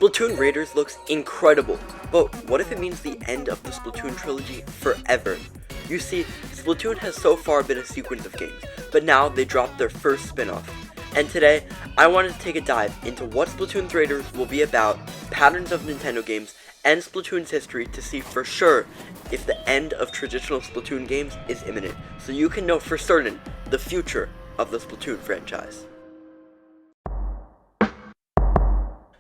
Splatoon Raiders looks incredible, but what if it means the end of the Splatoon trilogy forever? You see, Splatoon has so far been a sequence of games, but now they dropped their first spin-off. And today, I wanted to take a dive into what Splatoon Raiders will be about, patterns of Nintendo games, and Splatoon's history to see for sure if the end of traditional Splatoon games is imminent, so you can know for certain the future of the Splatoon franchise.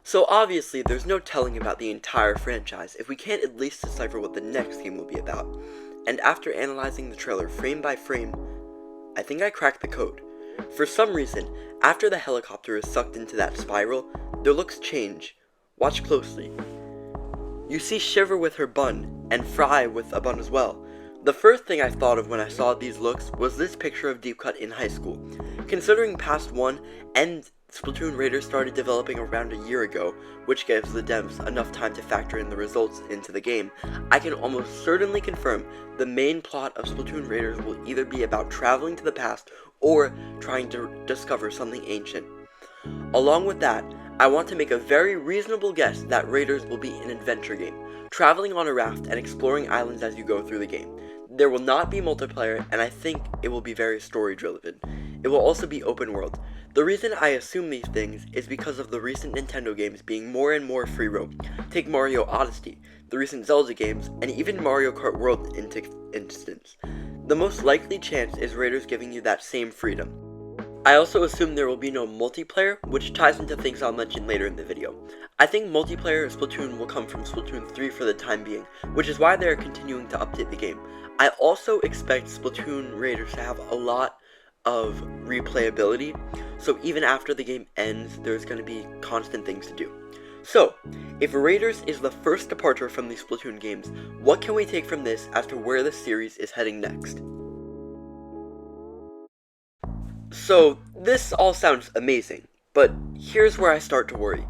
So obviously, there's no telling about the entire franchise if we can't at least decipher what the next game will be about. And after analyzing the trailer frame by frame, I think I cracked the code. For some reason, after the helicopter is sucked into that spiral, their looks change. Watch closely. You see Shiver with her bun, and Fry with a bun as well. The first thing I thought of when I saw these looks was this picture of Deep Cut in high school. Considering Past 1 and Splatoon Raiders started developing around a year ago, which gives the devs enough time to factor in the results into the game, I can almost certainly confirm the main plot of Splatoon Raiders will either be about traveling to the past or trying to discover something ancient. Along with that, I want to make a very reasonable guess that Raiders will be an adventure game, traveling on a raft and exploring islands as you go through the game. There will not be multiplayer, and I think it will be very story-driven. It will also be open world. The reason I assume these things is because of the recent Nintendo games being more and more free roam. Take Mario Odyssey, the recent Zelda games, and even Mario Kart World instance. The most likely chance is Raiders giving you that same freedom. I also assume there will be no multiplayer, which ties into things I'll mention later in the video. I think multiplayer of Splatoon will come from Splatoon 3 for the time being, which is why they are continuing to update the game. I also expect Splatoon Raiders to have a lot of replayability, so even after the game ends, there's going to be constant things to do. So, if Raiders is the first departure from the Splatoon games, what can we take from this as to where the series is heading next? So, this all sounds amazing, but here's where I start to worry.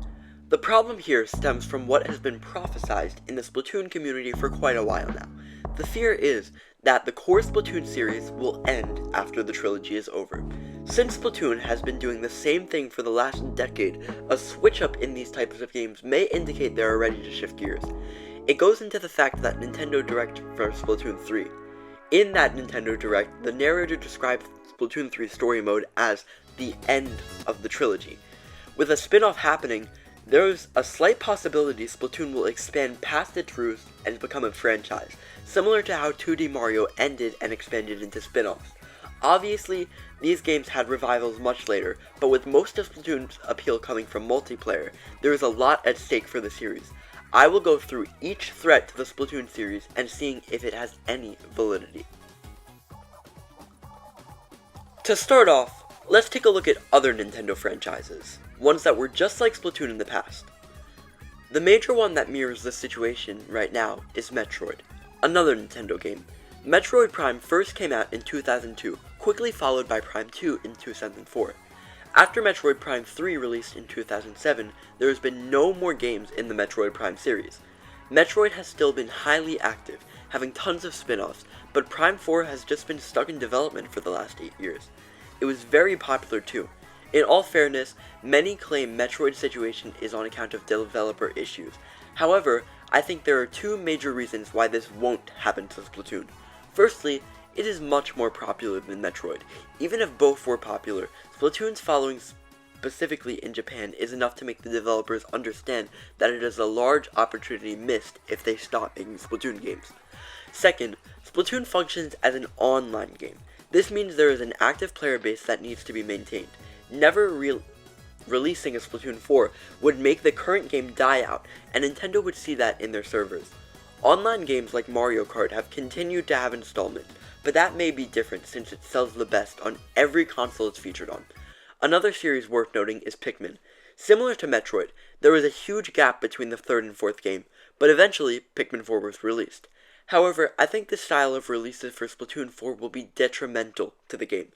The problem here stems from what has been prophesized in the Splatoon community for quite a while now. The fear is that the core Splatoon series will end after the trilogy is over. Since Splatoon has been doing the same thing for the last decade, a switch up in these types of games may indicate they are ready to shift gears. It goes into the fact that Nintendo Direct for Splatoon 3. In that Nintendo Direct, the narrator described Splatoon 3's story mode as the end of the trilogy. With a spin-off happening, there's a slight possibility Splatoon will expand past its roots and become a franchise, similar to how 2D Mario ended and expanded into spin-offs. Obviously, these games had revivals much later, but with most of Splatoon's appeal coming from multiplayer, there is a lot at stake for the series. I will go through each threat to the Splatoon series and seeing if it has any validity. To start off, let's take a look at other Nintendo franchises, ones that were just like Splatoon in the past. The major one that mirrors this situation right now is Metroid, another Nintendo game. Metroid Prime first came out in 2002, quickly followed by Prime 2 in 2004. After Metroid Prime 3 released in 2007, there has been no more games in the Metroid Prime series. Metroid has still been highly active, having tons of spin-offs, but Prime 4 has just been stuck in development for the last 8 years. It was very popular too. In all fairness, many claim Metroid's situation is on account of developer issues. However, I think there are two major reasons why this won't happen to Splatoon. Firstly, it is much more popular than Metroid. Even if both were popular, Splatoon's following specifically in Japan is enough to make the developers understand that it is a large opportunity missed if they stop making Splatoon games. Second, Splatoon functions as an online game. This means there is an active player base that needs to be maintained. Never releasing a Splatoon 4 would make the current game die out, and Nintendo would see that in their servers. Online games like Mario Kart have continued to have installments, but that may be different since it sells the best on every console it's featured on. Another series worth noting is Pikmin. Similar to Metroid, there was a huge gap between the third and fourth game, but eventually Pikmin 4 was released. However, I think this style of releases for Splatoon 4 will be detrimental to the game.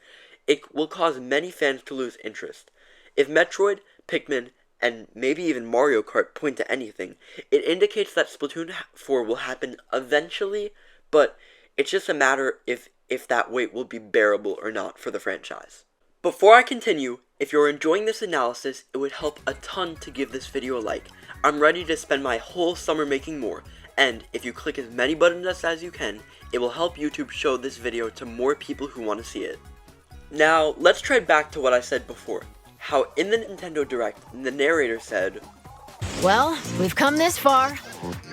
It will cause many fans to lose interest. If Metroid, Pikmin, and maybe even Mario Kart point to anything, it indicates that Splatoon 4 will happen eventually, but it's just a matter if that wait will be bearable or not for the franchise. Before I continue, if you're enjoying this analysis, it would help a ton to give this video a like. I'm ready to spend my whole summer making more, and if you click as many buttons as you can, it will help YouTube show this video to more people who want to see it. Now, let's try back to what I said before, how in the Nintendo Direct, the narrator said, "Well, we've come this far.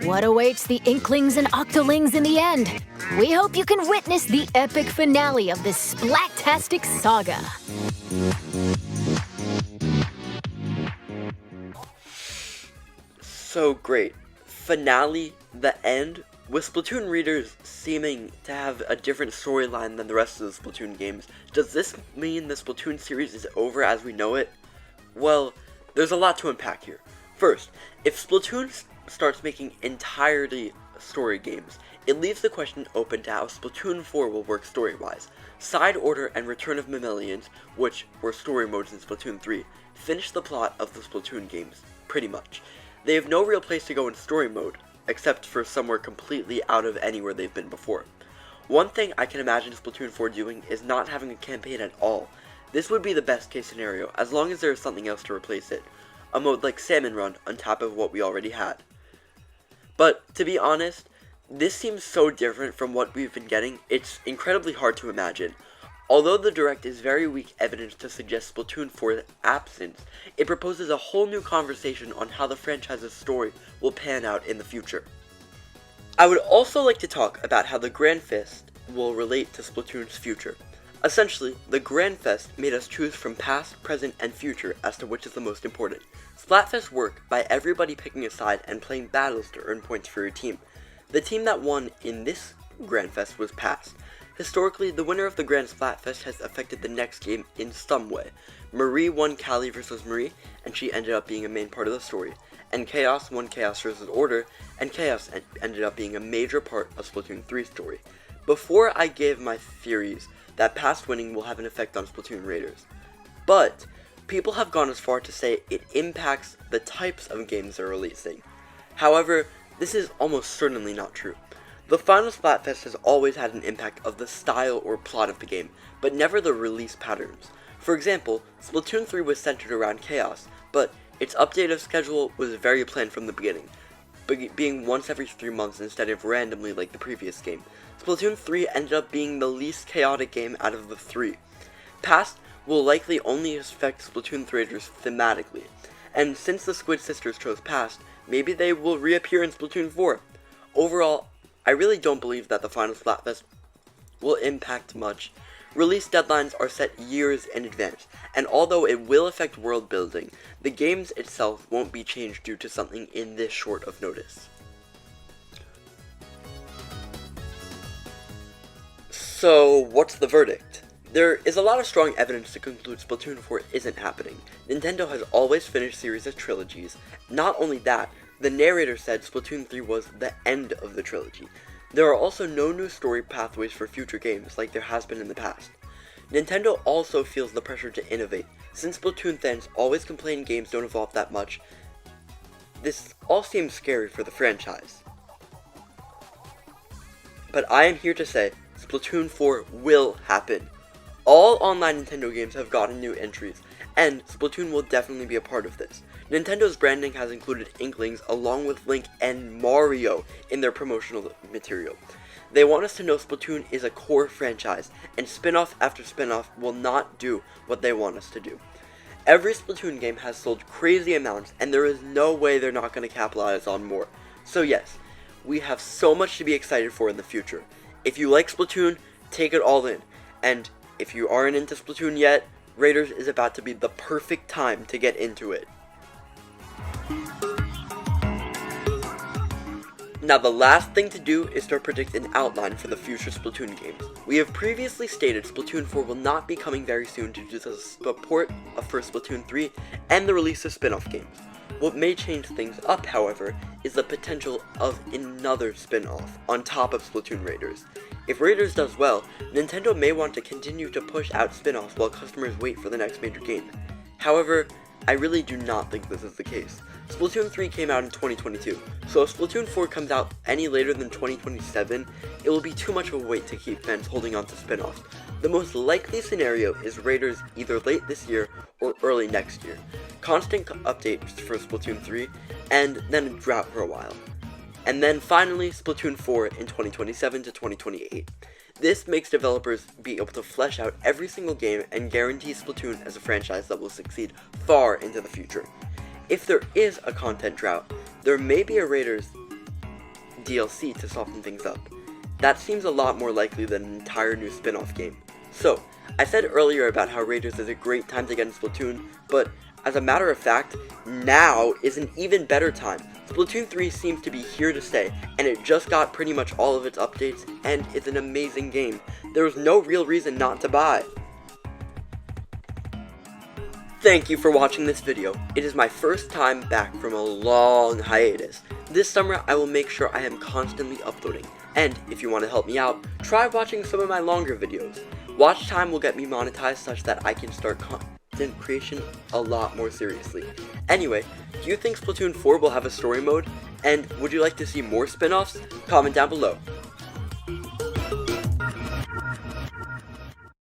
What awaits the Inklings and Octolings in the end? We hope you can witness the epic finale of this Splat-tastic saga." So great. Finale, the end, with Splatoon readers seeming to have a different storyline than the rest of the Splatoon games. Does this mean the Splatoon series is over as we know it? Well, there's a lot to unpack here. First, if Splatoon starts making entirely story games, it leaves the question open to how Splatoon 4 will work story-wise. Side Order and Return of Mammalians, which were story modes in Splatoon 3, finish the plot of the Splatoon games, pretty much. They have no real place to go in story mode, except for somewhere completely out of anywhere they've been before. One thing I can imagine Splatoon 4 doing is not having a campaign at all. This would be the best case scenario, as long as there is something else to replace it. A mode like Salmon Run on top of what we already had. But, to be honest, this seems so different from what we've been getting, it's incredibly hard to imagine. Although the Direct is very weak evidence to suggest Splatoon 4's absence, it proposes a whole new conversation on how the franchise's story will pan out in the future. I would also like to talk about how the Grand Fest will relate to Splatoon's future. Essentially, the Grand Fest made us choose from past, present, and future as to which is the most important. Splatfests work by everybody picking a side and playing battles to earn points for your team. The team that won in this Grand Fest was past. Historically, the winner of the Grand Splatfest has affected the next game in some way. Marie won Callie vs. Marie, and she ended up being a main part of the story. And Chaos won Chaos vs. Order, and Chaos ended up being a major part of Splatoon 3's story. Before I give my theories that past winning will have an effect on Splatoon Raiders. But, people have gone as far to say it impacts the types of games they're releasing. However, this is almost certainly not true. The final Splatfest has always had an impact of the style or plot of the game, but never the release patterns. For example, Splatoon 3 was centered around Chaos, but its update of schedule was very planned from the beginning, being once every 3 months instead of randomly like the previous game. Splatoon 3 ended up being the least chaotic game out of the 3. Past will likely only affect Splatoon 3 Raiders thematically, and since the Squid Sisters chose Past, maybe they will reappear in Splatoon 4. Overall, I really don't believe that the final Splatfest will impact much. Release deadlines are set years in advance, and although it will affect world building, the games itself won't be changed due to something in this short of notice. So, what's the verdict? There is a lot of strong evidence to conclude Splatoon 4 isn't happening. Nintendo has always finished series as trilogies. Not only that, the narrator said Splatoon 3 was the end of the trilogy. There are also no new story pathways for future games like there has been in the past. Nintendo also feels the pressure to innovate. Since Splatoon fans always complain games don't evolve that much, this all seems scary for the franchise. But I am here to say, Splatoon 4 will happen. All online Nintendo games have gotten new entries, and Splatoon will definitely be a part of this. Nintendo's branding has included Inklings along with Link and Mario in their promotional material. They want us to know Splatoon is a core franchise, and spin-off after spin-off will not do what they want us to do. Every Splatoon game has sold crazy amounts, and there is no way they're not going to capitalize on more. So yes, we have so much to be excited for in the future. If you like Splatoon, take it all in, and if you aren't into Splatoon yet, Raiders is about to be the perfect time to get into it. Now the last thing to do is to predict an outline for the future Splatoon games. We have previously stated Splatoon 4 will not be coming very soon due to the support for Splatoon 3 and the release of spin-off games. What may change things up, however, is the potential of another spin-off on top of Splatoon Raiders. If Raiders does well, Nintendo may want to continue to push out spin-offs while customers wait for the next major game. However, I really do not think this is the case. Splatoon 3 came out in 2022, so if Splatoon 4 comes out any later than 2027, it will be too much of a wait to keep fans holding on to spin-offs. The most likely scenario is Raiders either late this year or early next year. Constant updates for Splatoon 3 and then a drought for a while. And then finally, Splatoon 4 in 2027 to 2028. This makes developers be able to flesh out every single game and guarantee Splatoon as a franchise that will succeed far into the future. If there is a content drought, there may be a Raiders DLC to soften things up. That seems a lot more likely than an entire new spin-off game. So, I said earlier about how Raiders is a great time to get in Splatoon, but as a matter of fact, now is an even better time. Splatoon 3 seems to be here to stay, and it just got pretty much all of its updates, and it's an amazing game. There was no real reason not to buy. Thank you for watching this video. It is my first time back from a long hiatus. This summer I will make sure I am constantly uploading, and if you want to help me out, try watching some of my longer videos. Watch time will get me monetized such that I can start content creation a lot more seriously. Anyway, do you think Splatoon 4 will have a story mode? And would you like to see more spin-offs? Comment down below.